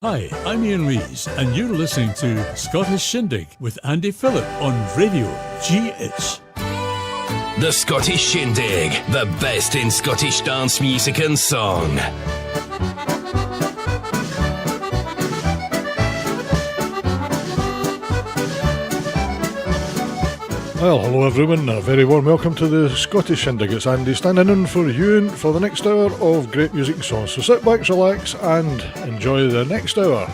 Hi, I'm Ian Rees, and you're listening to Scottish Shindig with Andy Phillip on Radio GH. The Scottish Shindig, the best in Scottish dance music and song. Well, hello everyone, a very warm welcome to the Scottish Shindig. It's Andy standing in for you for the next hour of great music and songs. So sit back, relax and enjoy the next hour.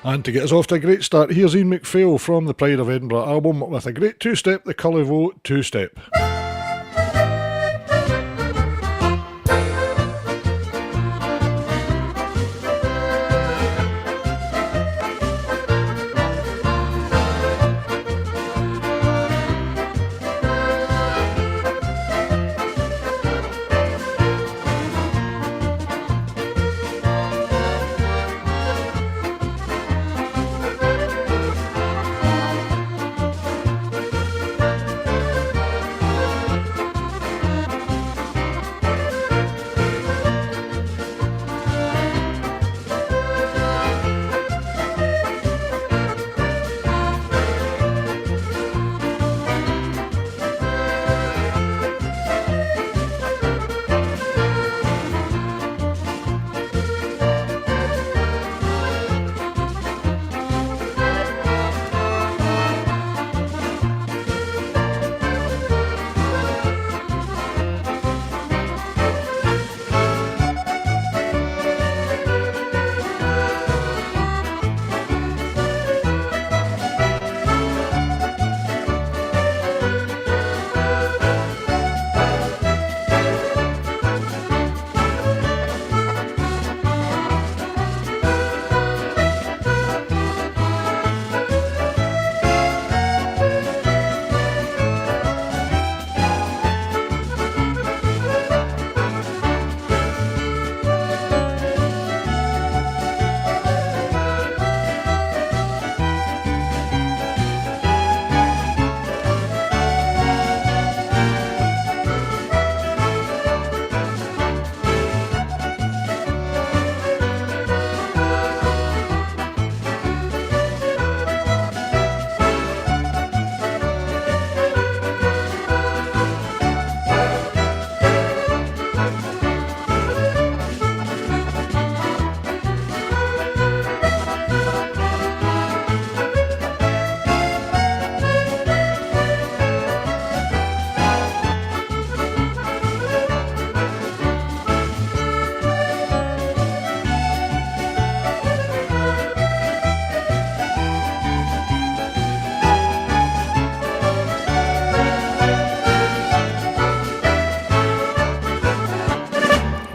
And to get us off to a great start, here's Ian McPhail from the Pride of Edinburgh album with a great two-step, the Cullivo two-step.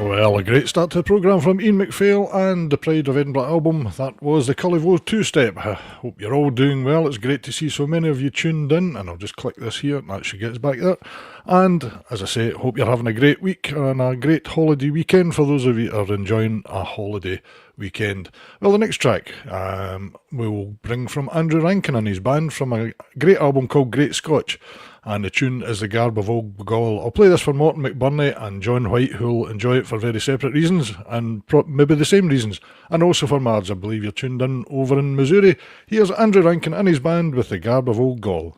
Well, a great start to the programme from Ian McPhail and the Pride of Edinburgh album. That was the Cullivo two-step. I hope you're all doing well. It's great to see so many of you tuned in, and I'll just click this here and that should get us back there. And as I say, hope you're having a great week and a great holiday weekend for those of you that are enjoying a holiday weekend. Well, the next track we will bring from Andrew Rankin and his band from a great album called Great Scotch. And the tune is The Garb of Old Gall. I'll play this for Morton McBurney and John White, who'll enjoy it for very separate reasons, and maybe the same reasons. And also for Marge, I believe you're tuned in over in Missouri. Here's Andrew Rankin and his band with The Garb of Old Gall.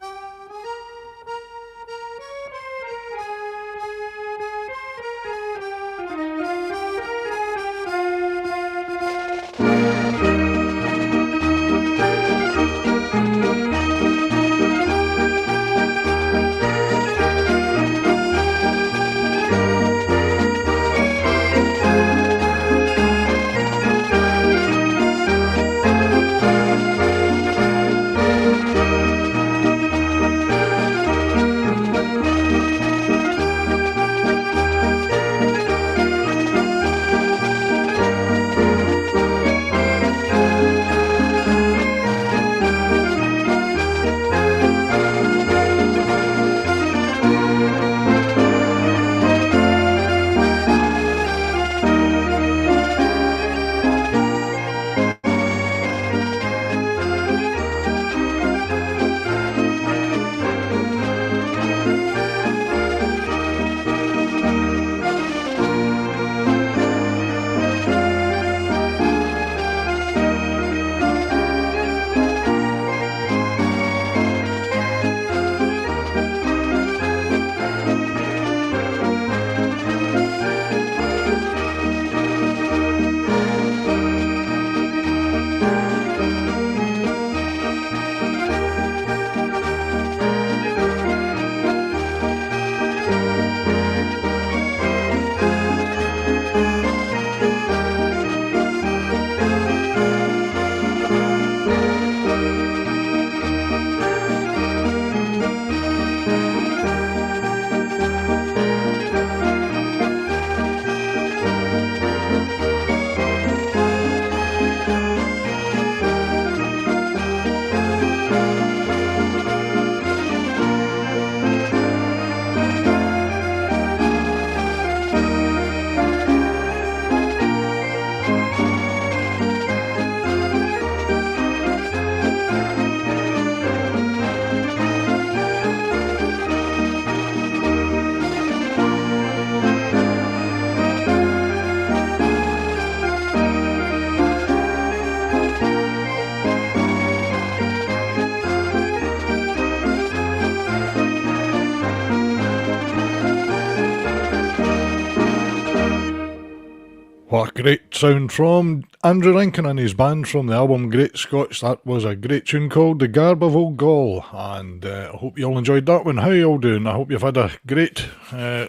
What a great sound from Andrew Rankin and his band from the album Great Scotch. That was a great tune called The Garb of Old Gaul, and I hope you all enjoyed that one. How you all doing? I hope you've had a great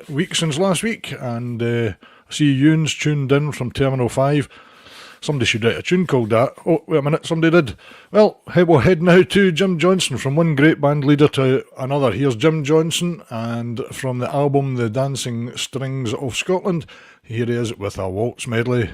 week since last week, and I see Ewan's tuned in from Terminal 5. Somebody should write a tune called that. Oh, wait a minute, somebody did. Well, we'll head now to Jim Johnson, from one great band leader to another. Here's Jim Johnson, and from the album The Dancing Strings of Scotland, here he is with a waltz medley.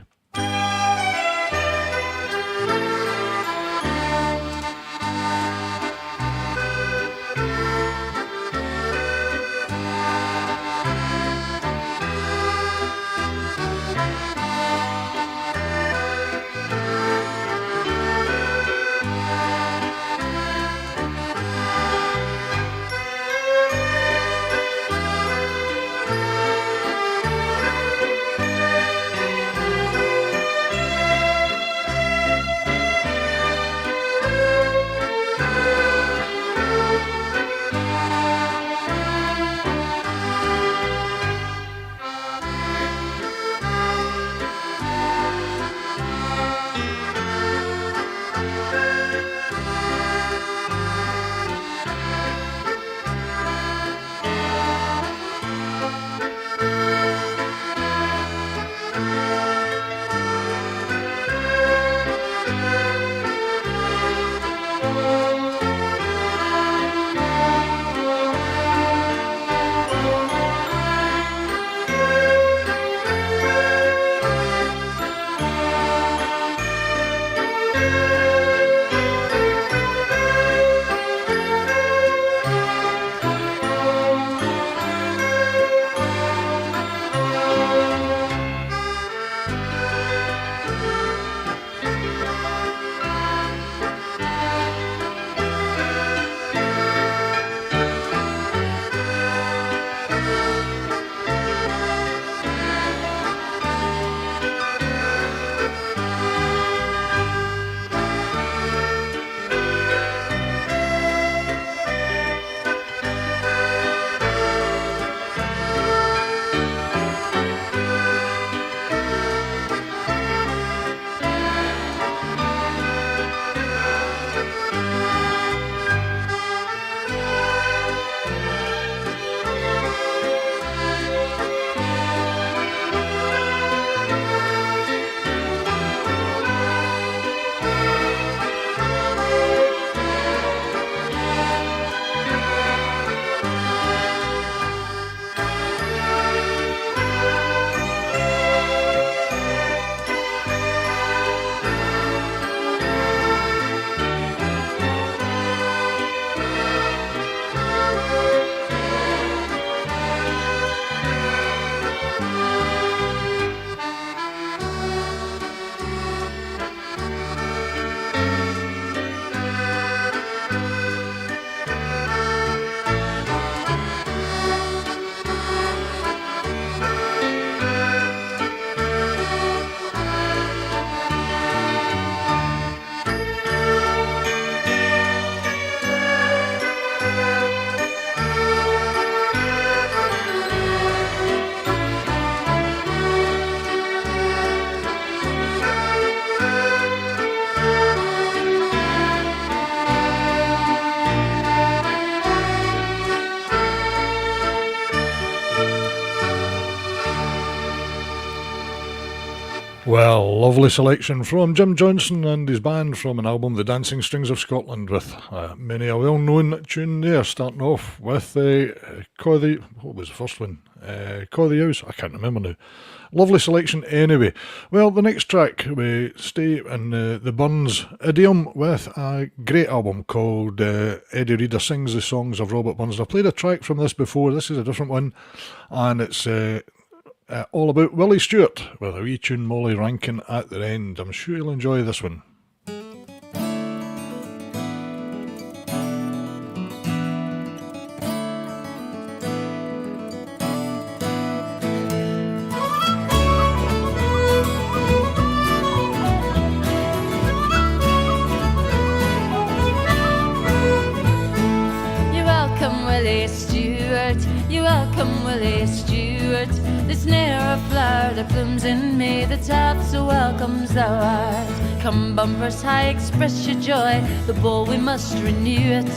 Well, lovely selection from Jim Johnson and his band from an album, The Dancing Strings of Scotland, with many a well-known tune there, starting off with what was the first one? Caw the House, I can't remember now. Lovely selection anyway. Well, the next track, we stay in the Burns idiom with a great album called Eddie Reader Sings the Songs of Robert Burns. I've played a track from this before, this is a different one, and it's all about Willie Stewart with a wee tune Molly Rankin at the end. I'm sure you'll enjoy this one. You're welcome, Willie Stewart. Stewart. You're welcome, Willie Stewart. There's ne'er a flower that blooms in May that half so welcomes thou art. Come bumpers high, express your joy, the bowl we must renew it.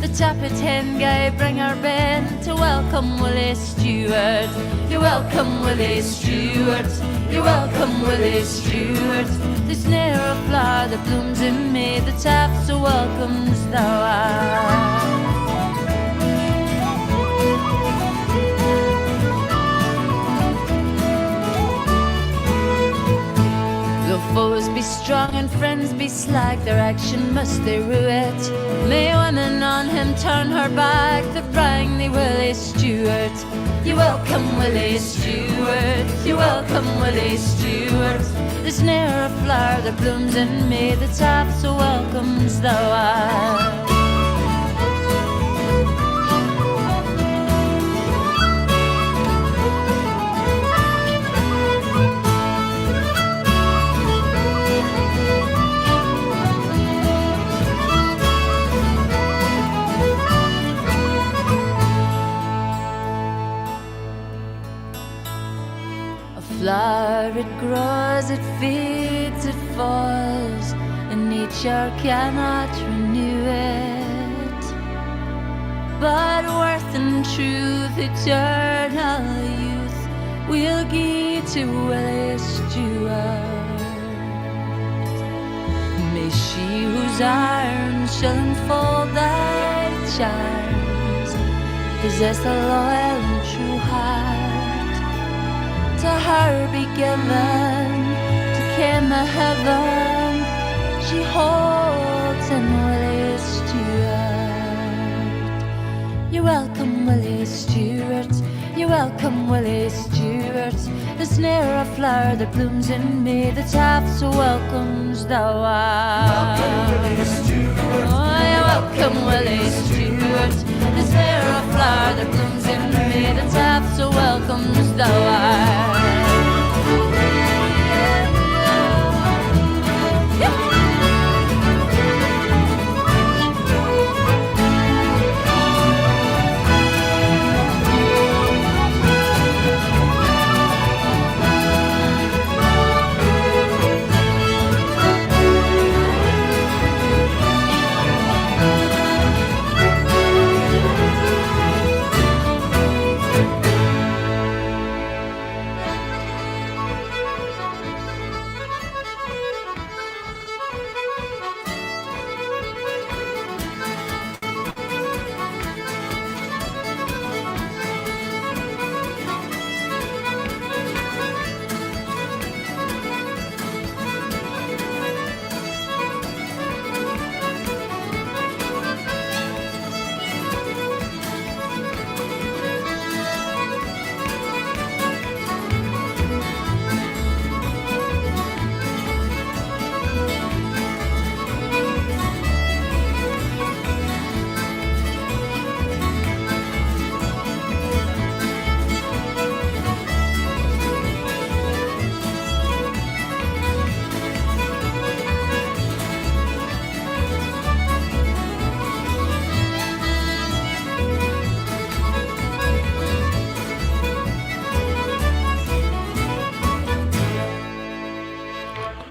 The tappet hen guy bring our band to welcome Willie Stewart. You're welcome, Willie Stewart. You're welcome, Willie Stewart. There's ne'er a flower that blooms in May that half so welcomes thou art. Though foes be strong and friends be slack, their action must they rue it. May women on him turn her back, the bring thee Willie Stewart. You're welcome, Willie Stewart. You're welcome, Willie Stewart. There's ne'er a flower that blooms in May that half so welcomes thou art. Flower, it grows, it feeds, it falls, and nature cannot renew it. But worth and truth, eternal youth, we'll give to Willie Stewart. May she whose arms shall enfold thy charms possess a loyal and true heart. To her be given, to ken the heaven she holds in Willie Stewart. You're welcome, Willie Stewart. You're welcome, Willie Stewart. There's ne'er a flower that blooms in May that half so welcomes thou art. Welcome, Willie Stewart. Oh, you're welcome, Willie Stewart. There's ne'er a flower that blooms in May that half so welcomes thou art.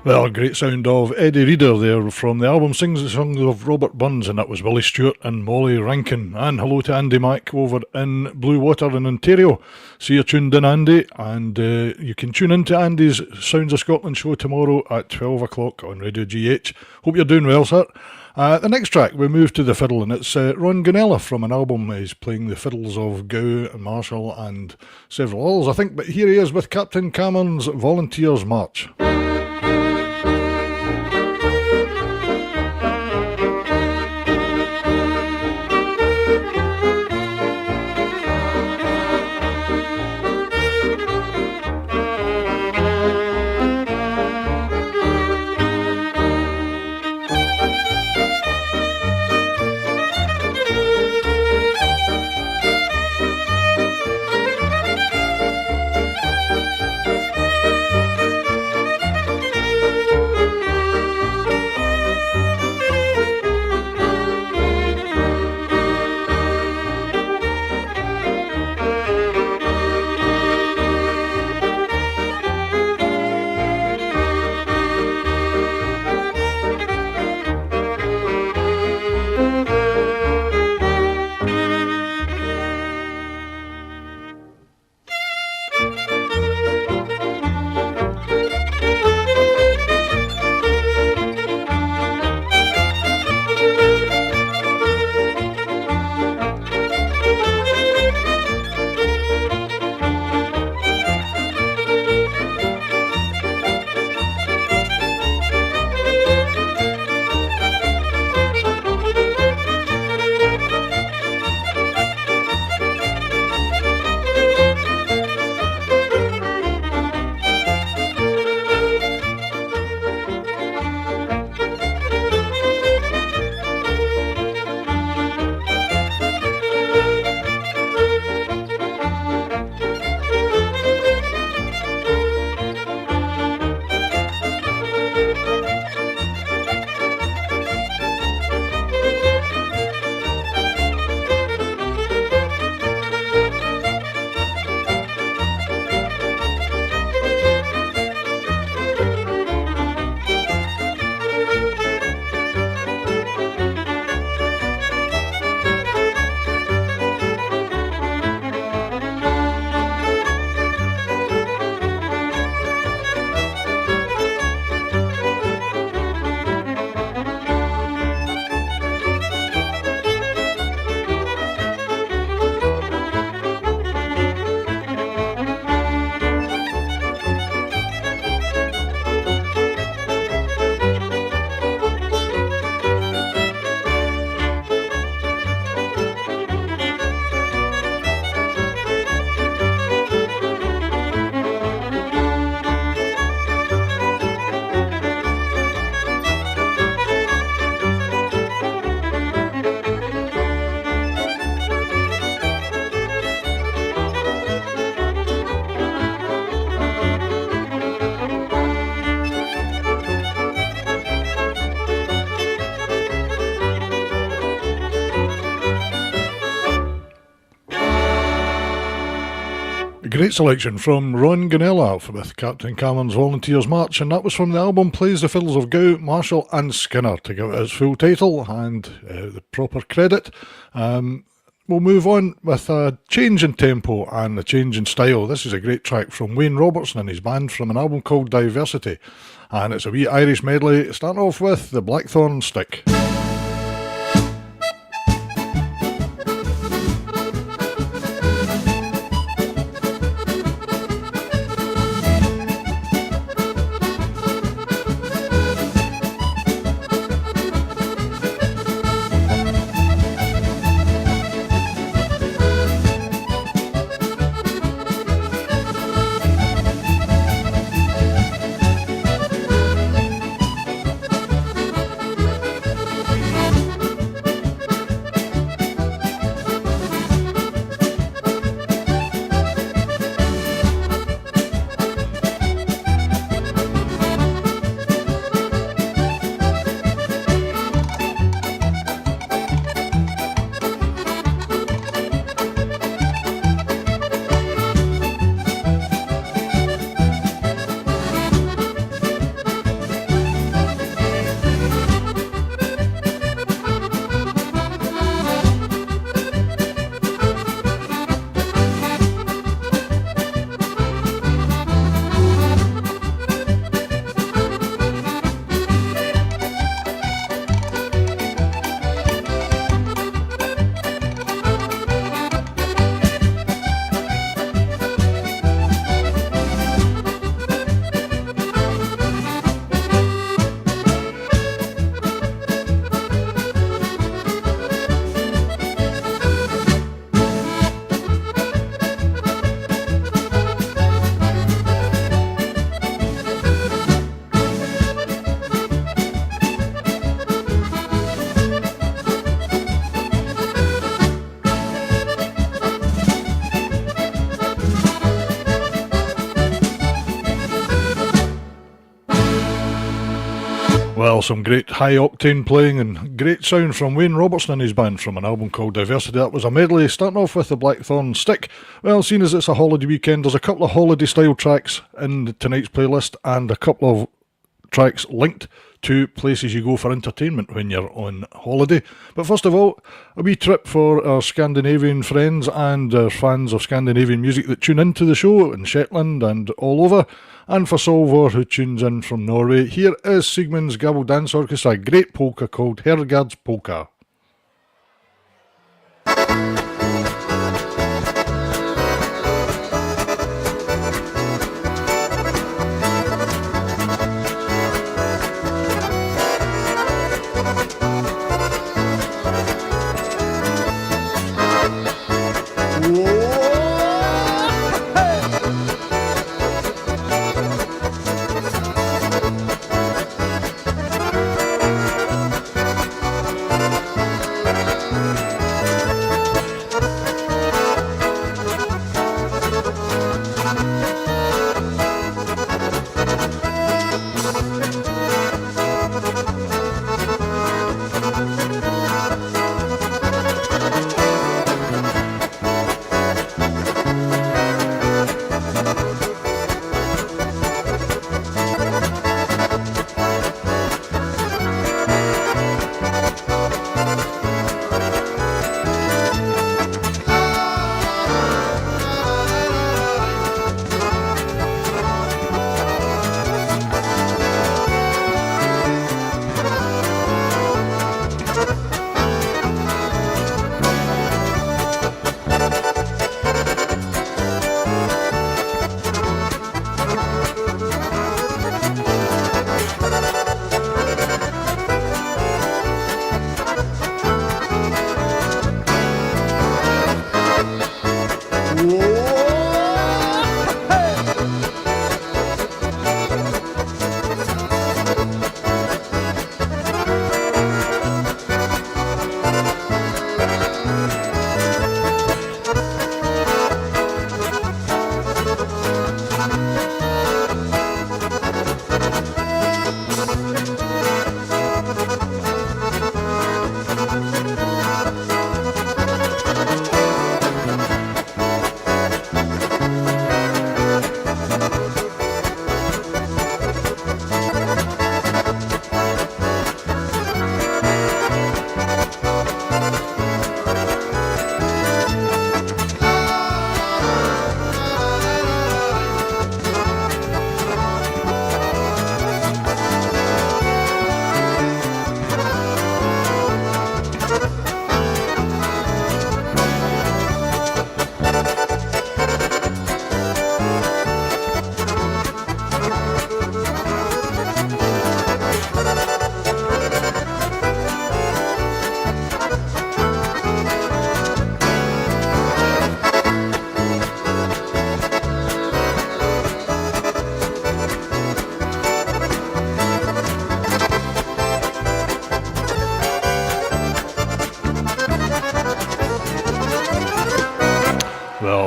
Well, great sound of Eddie Reader there from the album Sings the Songs of Robert Burns, and that was Willie Stewart and Molly Rankin. And hello to Andy Mack over in Blue Water in Ontario. See you tuned in, Andy, and you can tune in to Andy's Sounds of Scotland show tomorrow at 12 o'clock on Radio GH. Hope you're doing well, sir. The next track, we move to the fiddle, and it's Ron Ganella from an album. He's playing the fiddles of Gow and Marshall and several others, I think, but here he is with Captain Cameron's Volunteers March. A great selection from Ron Ganella with Captain Cameron's Volunteers March, and that was from the album Plays the Fiddles of Gow, Marshall and Skinner, to give it its full title and the proper credit. We'll move on with a change in tempo and a change in style. This is a great track from Wayne Robertson and his band from an album called Diversity, and it's a wee Irish medley, starting off with the Blackthorn Stick. Well, some great high-octane playing and great sound from Wayne Robertson and his band from an album called Diversity. That was a medley, starting off with the Blackthorn Stick. Well, seeing as it's a holiday weekend, there's a couple of holiday-style tracks in tonight's playlist and a couple of tracks linked to places you go for entertainment when you're on holiday. But first of all, a wee trip for our Scandinavian friends and our fans of Scandinavian music that tune into the show in Shetland and all over. And for Solvor, who tunes in from Norway, here is Sigmund's Gabble Dance Orchestra, a great polka called Hergard's Polka.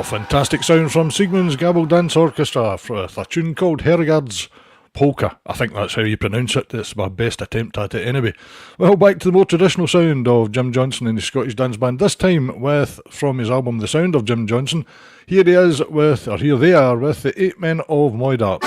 Fantastic sound from Siegmund's Gabble Dance Orchestra with a tune called Herregard's Polka. I think that's how you pronounce it. It's my best attempt at it anyway. Well, back to the more traditional sound of Jim Johnson and the Scottish Dance Band, this time with, from his album The Sound of Jim Johnson, here they are with the 8 Men of Moydart.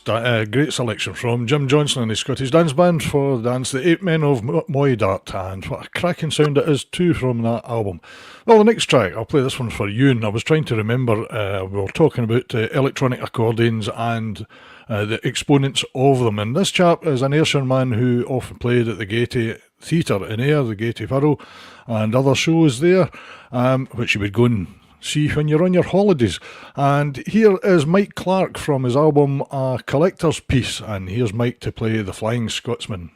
Oh, great selection from Jim Johnson and the Scottish Dance Band for the dance The 8 Men of Moydart, and what a cracking sound it is too from that album. Well, the next track, I'll play this one for you, and I was trying to remember, we were talking about electronic accordions and the exponents of them, and this chap is an Ayrshire man who often played at the Gaiety Theatre in Ayr, the Gaiety Furrow, and other shows there, which you would go and see when you're on your holidays. And here is Mike Clark from his album A Collector's Piece, and here's Mike to play The Flying Scotsman.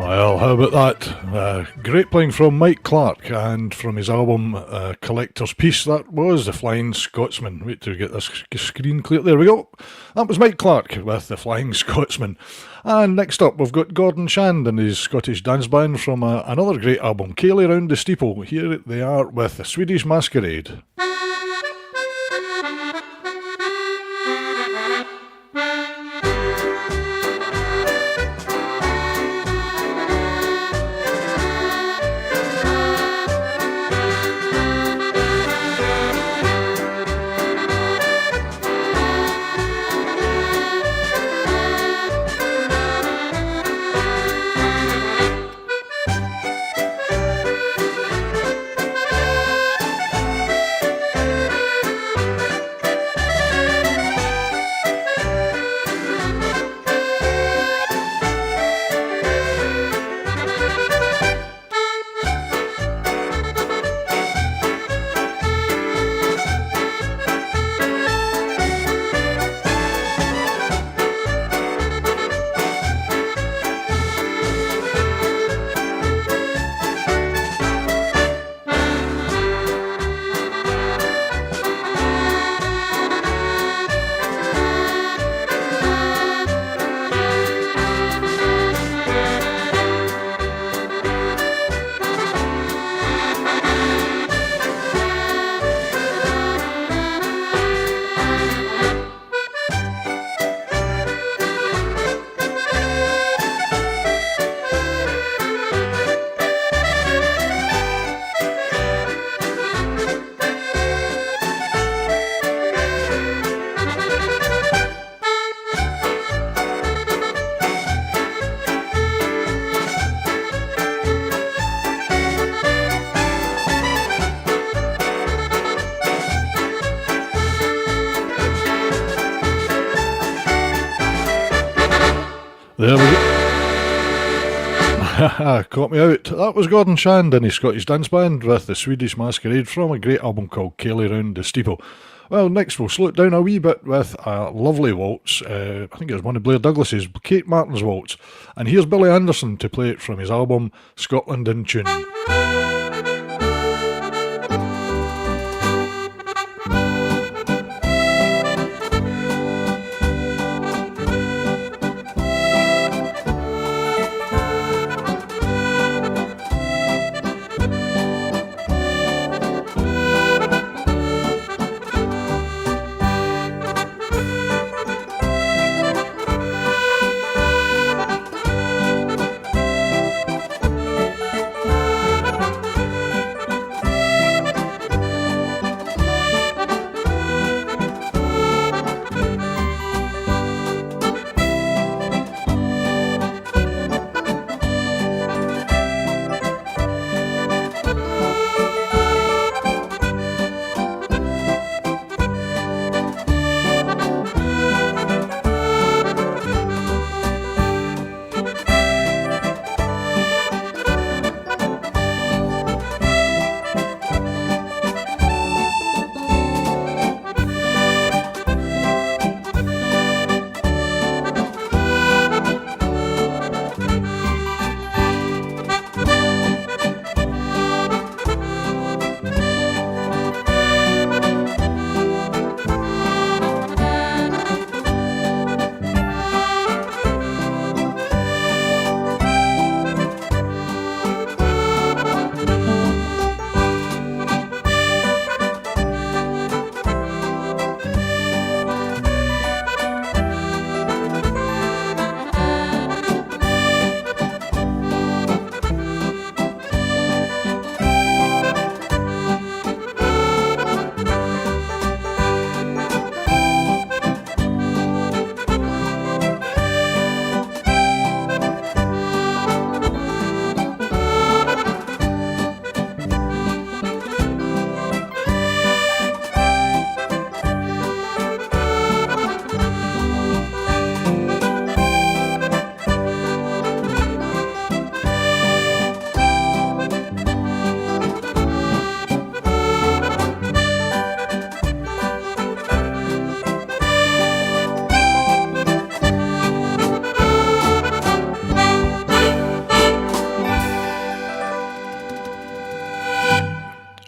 Well, how about that? Great playing from Mike Clark, and from his album Collector's Piece, that was The Flying Scotsman. Wait till we get this screen clear. There we go. That was Mike Clark with The Flying Scotsman. And next up, we've got Gordon Shand and his Scottish dance band from another great album, Cayley Round the Steeple. Here they are with The Swedish Masquerade. There we go. Caught me out. That was Gordon Shand and his Scottish dance band with The Swedish Masquerade from a great album called Cayley Round the Steeple. Well, next we'll slow it down a wee bit with a lovely waltz. I think it was one of Blair Douglas's, Kate Martin's waltz. And here's Billy Anderson to play it from his album Scotland in Tune.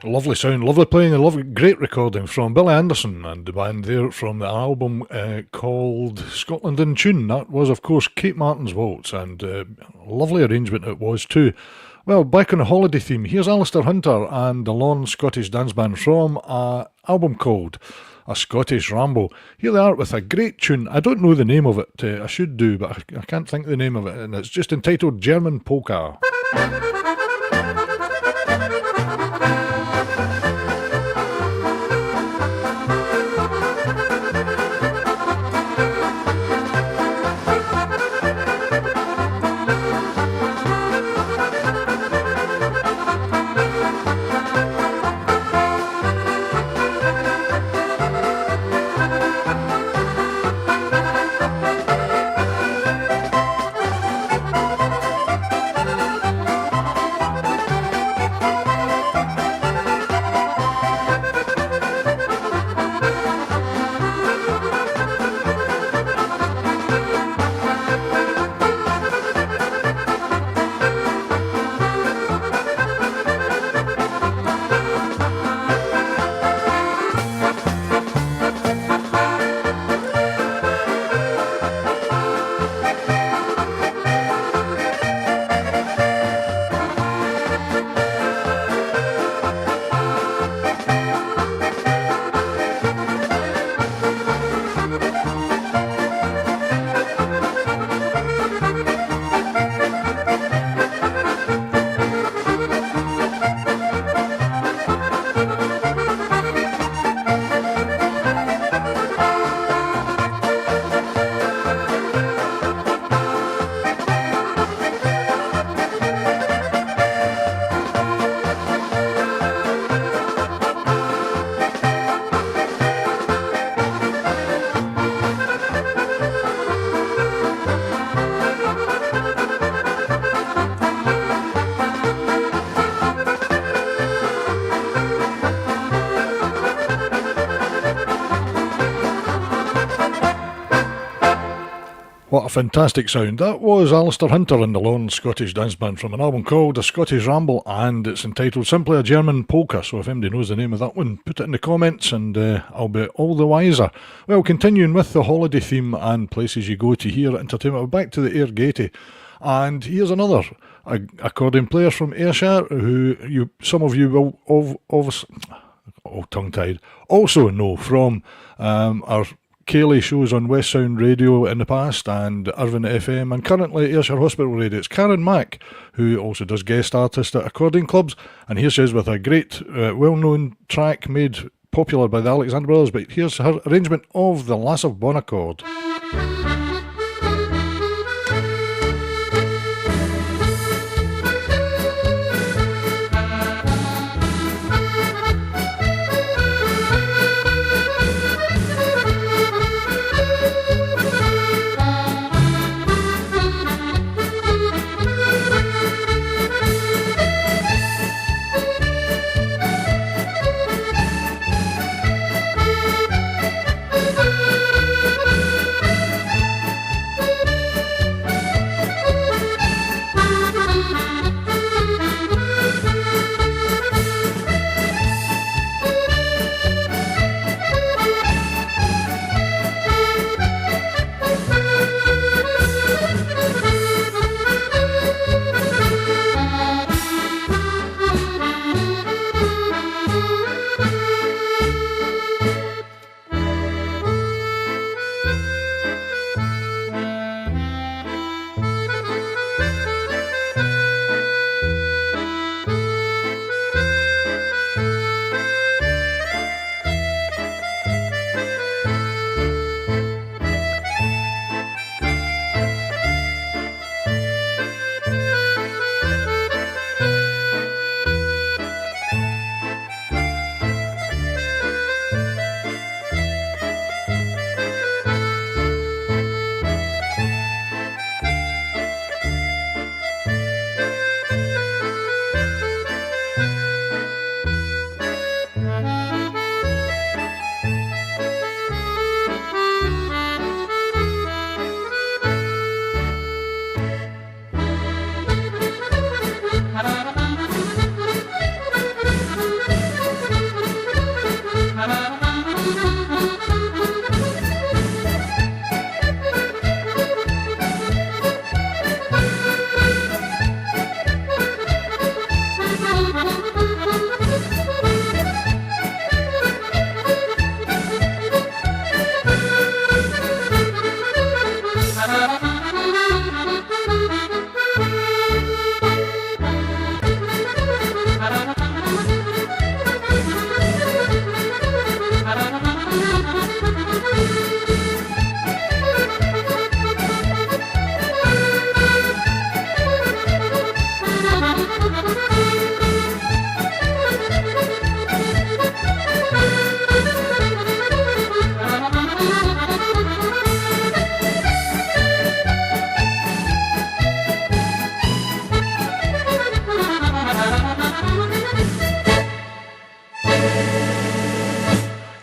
Lovely sound, lovely playing, and lovely, great recording from Billy Anderson and the band there from the album called Scotland in Tune. That was, of course, Kate Martin's Waltz, and lovely arrangement it was too. Well, back on the holiday theme, here's Alistair Hunter and the Lorne Scottish Dance Band from an album called A Scottish Ramble. Here they are with a great tune. I don't know the name of it, I should do, but I can't think of the name of it, and it's just entitled German Polka. What a fantastic sound. That was Alistair Hunter and the Lorne Scottish Dance Band from an album called A Scottish Ramble, and it's entitled simply A German Polka. So if anybody knows the name of that one, put it in the comments and I'll be all the wiser. Well, continuing with the holiday theme and places you go to hear entertainment, we're back to the Air Gaiety. And here's another accordion player from Ayrshire who some of you will tongue-tied, also know from our Cayley shows on West Sound Radio in the past and Irvine FM, and currently Ayrshire Hospital Radio. It's Karen Mack, who also does guest artist at accordion clubs, and here she is with a great well-known track made popular by the Alexander Brothers, but here's her arrangement of The Lass of Bonaccord.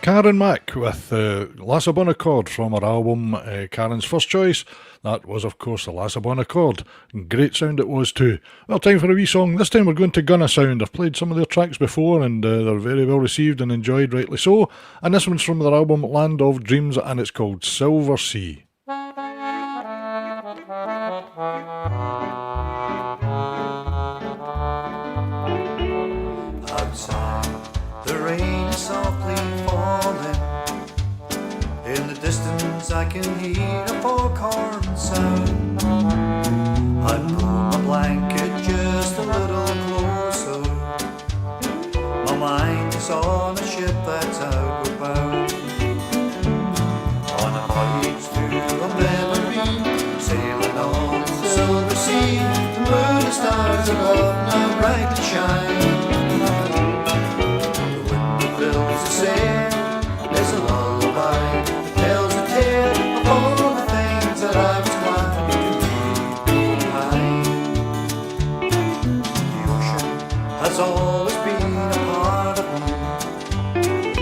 Karen Mack with Lassabon Accord from her album Karen's First Choice. That was, of course, the Lassabon Accord. Great sound it was too. Well, time for a wee song. This time we're going to Gunna Sound. I've played some of their tracks before and they're very well received and enjoyed, rightly so. And this one's from their album Land of Dreams and it's called Silver Sea. Outside, the rain is softly falling. In the distance I can hear a foghorn sound. I pull my blanket just a little closer. My mind is on a ship that's outward bound. On a voyage through a memory, sailing on the silver sea. The moon and stars above now brightly shine. The wind that fills the sail is a lullaby, tells a tale of all the things that I was glad to leave behind. The ocean has always been a part of me.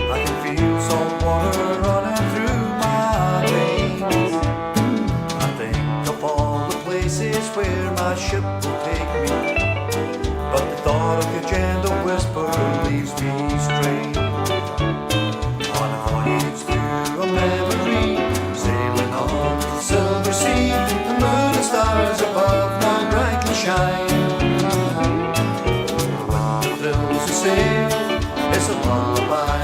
I can feel salt water running through my veins. I think of all the places where my ship will take me, but the thought of your gentle whisper leaves me strange. On a voyage through a memory, sailing on the silver sea, the moon and stars above now brightly shine. The wind that thrills the sail is a lullaby,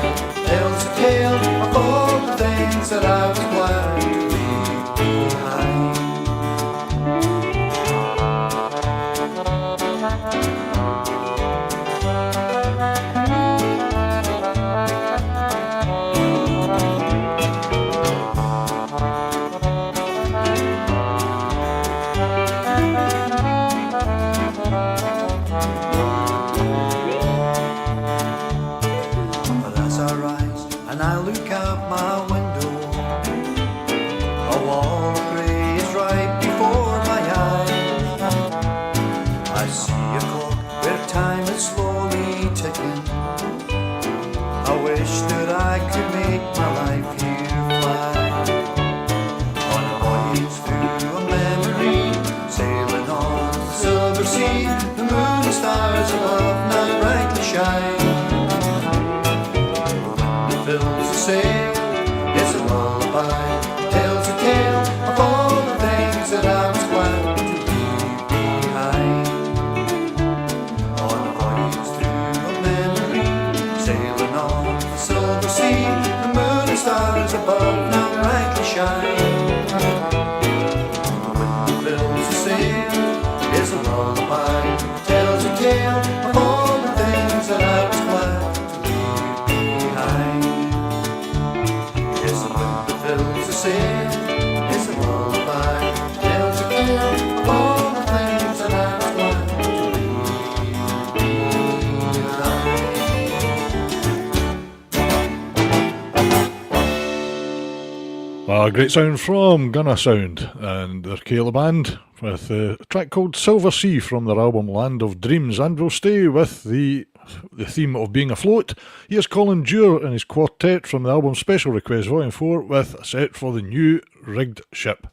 tells a tale of all the things that I was glad to leave behind. But as I rise and I look out my window, a wall of grey is right before my eyes. I see a clock where time is slowly ticking. I wish that I could make my life here fly. On a voyage through a memory, sailing on the silver sea, the moon and stars above now brightly shine. Fills the sail, it's a lullaby, tells a tale of all the things that I was glad to leave behind. On a voyage through a memory, sailing on the silver sea, the moon and stars above now brightly shine. The wind that fills the sail is a lullaby, tells a tale of all the things that I was glad to leave behind. Yes, the wind that fills the sail is a lullaby, tells a tale of all the things that I was glad to leave behind. A great sound from Gunna Sound and their Caleb band with a track called Silver Sea from their album Land of Dreams. And we'll stay with the theme of being afloat. Here's Colin Dewar and his quartet from the album Special Request Volume 4 with a set for the new rigged ship.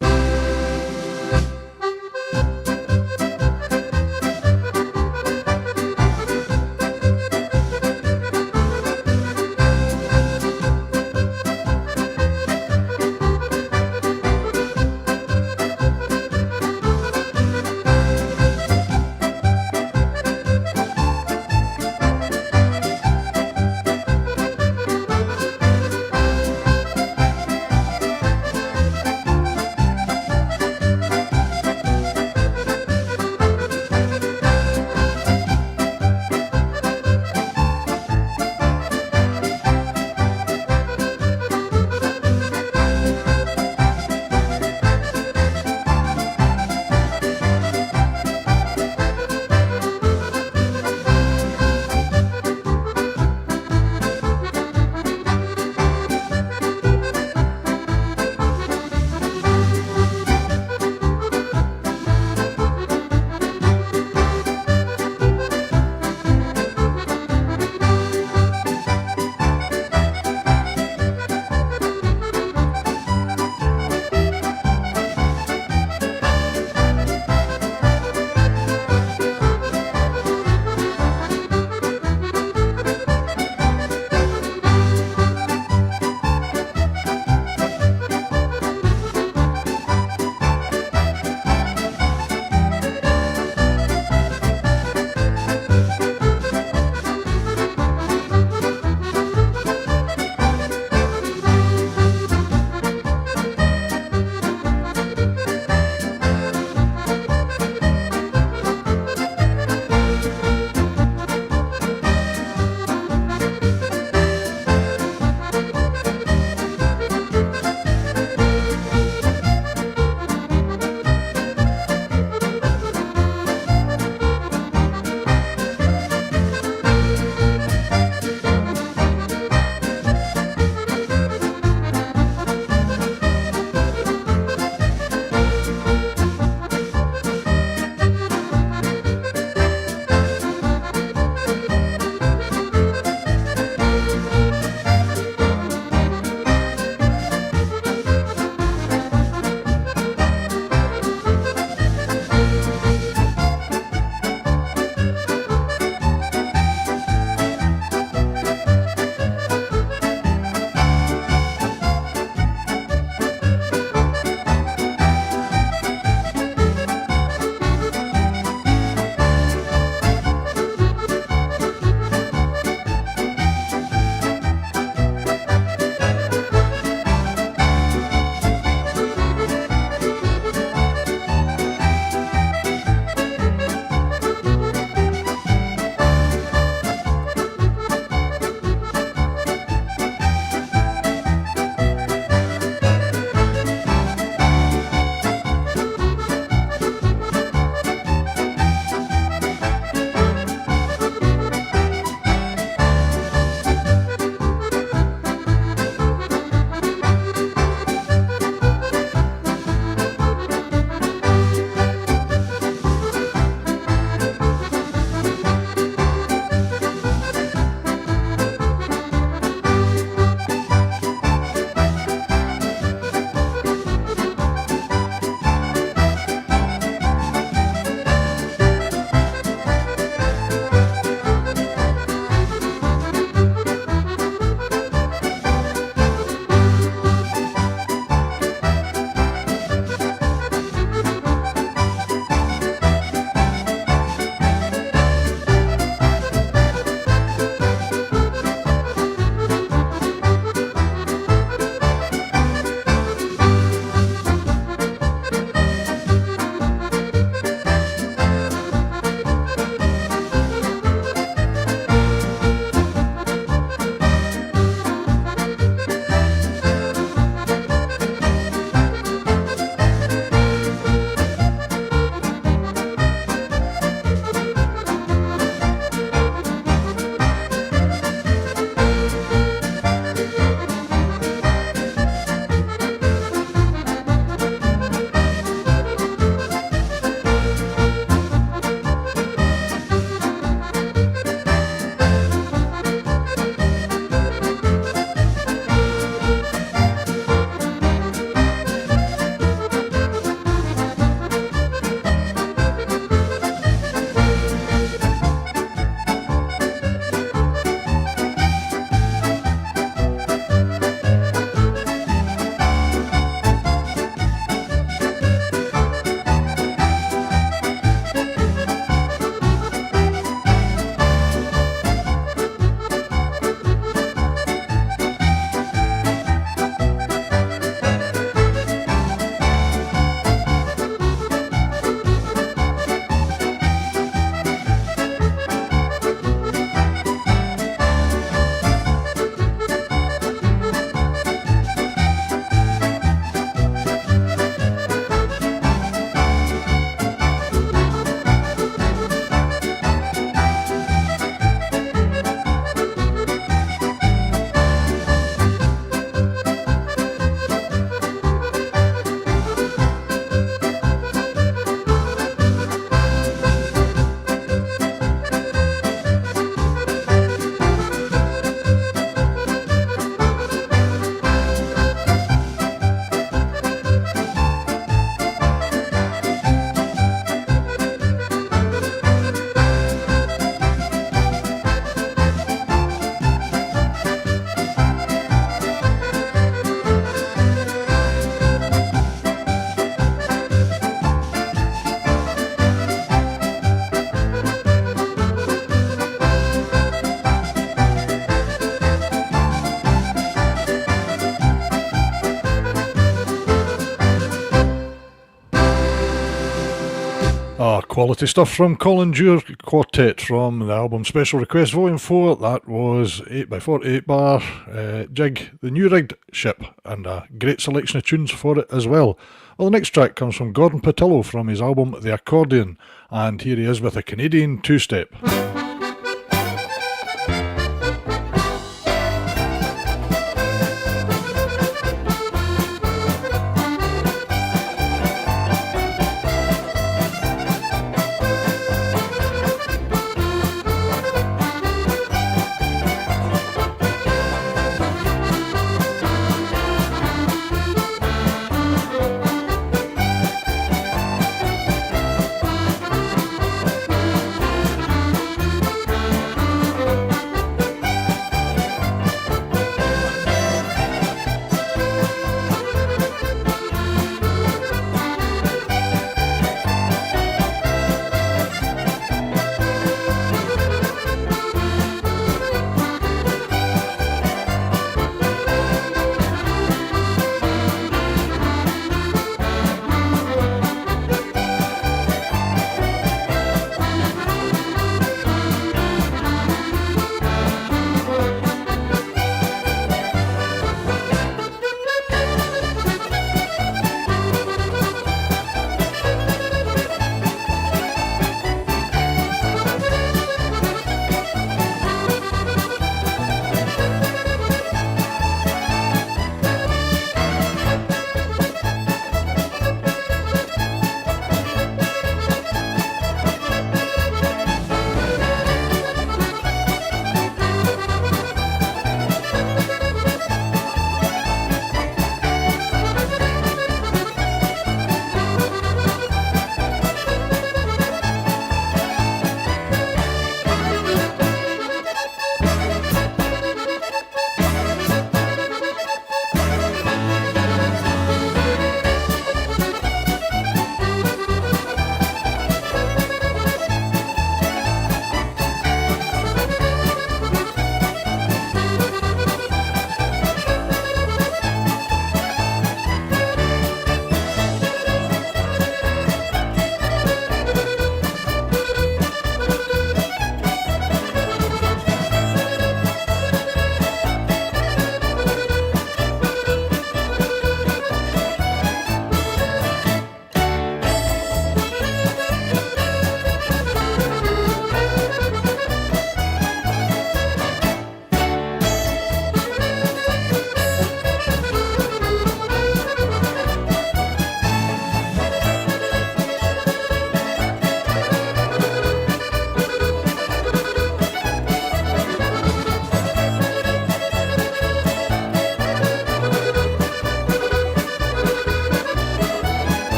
Quality stuff from Colin Dewar Quartet from the album Special Request Volume 4. That was 8x4, 8-bar jig, The New Rigged Ship, and a great selection of tunes for it as well. Well, the next track comes from Gordon Patillo from his album The Accordion, and here he is with a Canadian two-step.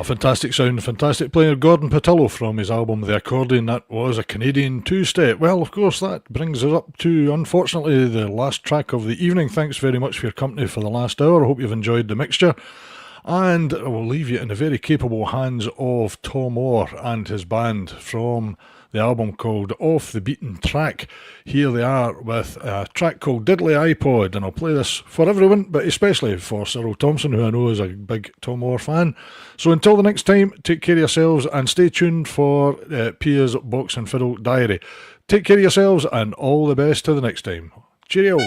Fantastic sound, fantastic player Gordon Patillo from his album The Accordion. That was a Canadian two-step. Well, of course, that brings us up to, unfortunately, the last track of the evening. Thanks very much for your company for the last hour. I hope you've enjoyed the mixture. And I will leave you in the very capable hands of Tom Orr and his band from the album called Off the Beaten Track. Here they are with a track called Diddley iPod, and I'll play this for everyone, but especially for Cyril Thompson, who I know is a big Tom Moore fan. So until the next time, take care of yourselves and stay tuned for Pia's Box and Fiddle Diary. Take care of yourselves and all the best till the next time. Cheerio!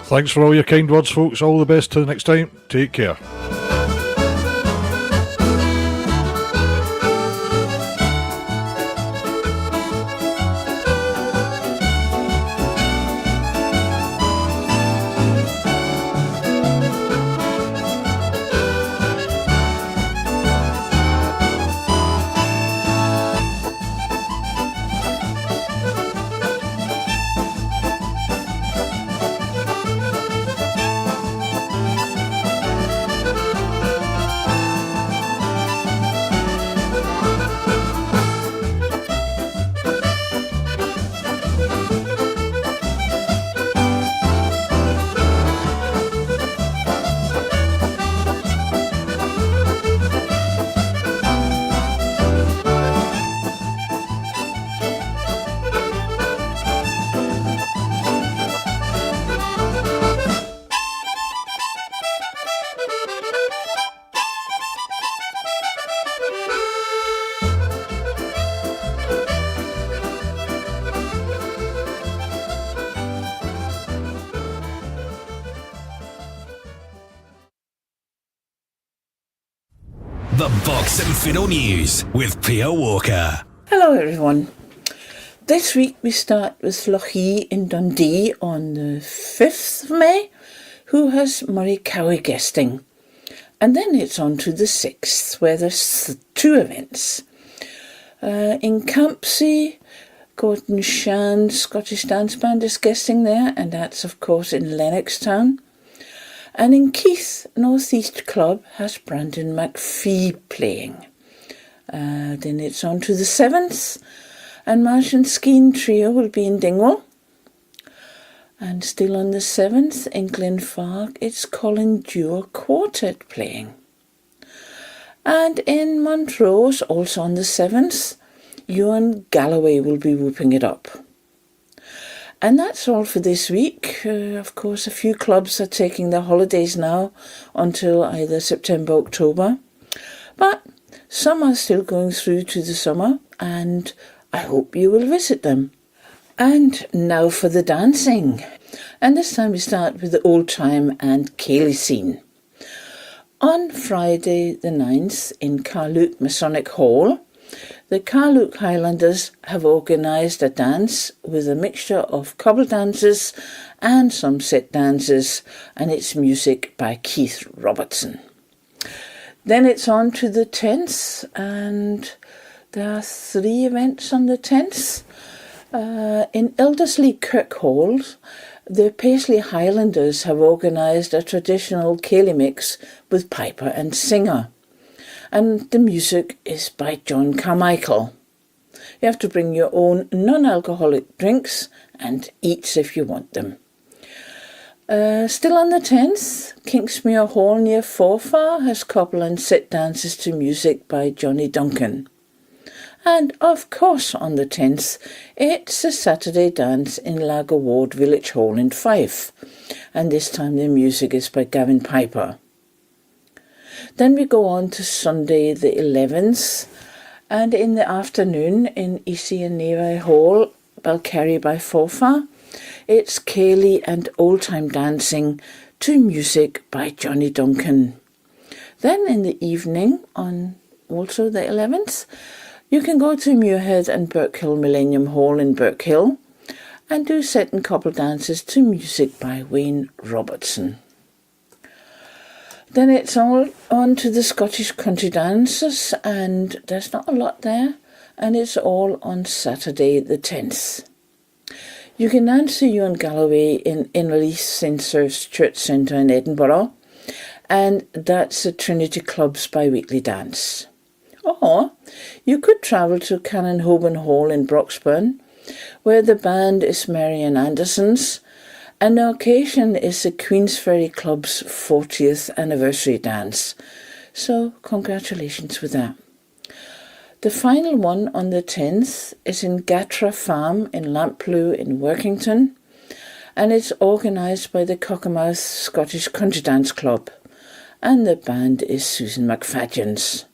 Thanks for all your kind words, folks. All the best till next time. Take care. The Box and Fiddle News with Pia Walker. Hello everyone. This week we start with Lochee in Dundee on the 5th of May, who has Murray Cowie guesting. And then it's on to the 6th, where there's two events. In Campsie, Gordon Shan's Scottish Dance Band is guesting there, and that's of course in Lennoxtown. And in Keith, North East Club has Brandon McPhee playing. Then it's on to the 7th, and Marsh and Skeen Trio will be in Dingwall. And still on the 7th, in Glenfarg, it's Colin Dewar Quartet playing. And in Montrose, also on the 7th, Ewan Galloway will be whooping it up. And that's all for this week. Of course, a few clubs are taking their holidays now until either September, October. But some are still going through to the summer, and I hope you will visit them. And now for the dancing. And this time we start with the old time and Cayley scene. On Friday the 9th in Carluke Masonic Hall, the Carluke Highlanders have organised a dance with a mixture of cobble dances and some set dances, and it's music by Keith Robertson. Then it's on to the 10th, and there are three events on the 10th. In Elderslie Kirkhold, the Paisley Highlanders have organised a traditional Cayley mix with piper and singer. And the music is by John Carmichael. You have to bring your own non-alcoholic drinks and eats if you want them. Still on the 10th, Kingsmere Hall near Forfar has couple and set dances to music by Johnny Duncan. And of course on the 10th, it's a Saturday dance in Lago Ward Village Hall in Fife. And this time the music is by Gavin Piper. Then we go on to Sunday the 11th, and in the afternoon in Issy and Neri Hall, Balcarry by Forfa, it's Ceilidh and Old Time Dancing to music by Johnny Duncan. Then in the evening, on also the 11th, you can go to Muirhead and Birkhill Millennium Hall in Birkhill and do set and couple dances to music by Wayne Robertson. Then it's all on to the Scottish country dances, and there's not a lot there, and it's all on Saturday the 10th. You can dance to Ewan Galloway in Innerleith St Serph's Church Centre in Edinburgh, and that's the Trinity Club's bi-weekly dance. Or you could travel to Canonhoban Hall in Broxburn, where the band is Marian Anderson's, and the occasion is the Queensferry Club's 40th anniversary dance. So congratulations with that. The final one on the 10th is in Gatra Farm in Lamplugh in Workington, and it's organised by the Cockermouth Scottish Country Dance Club, and the band is Susan McFadden's.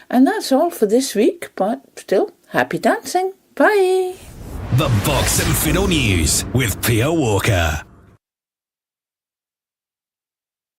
And that's all for this week, but still, happy dancing. Bye! The Box and Fiddle News with Pia Walker.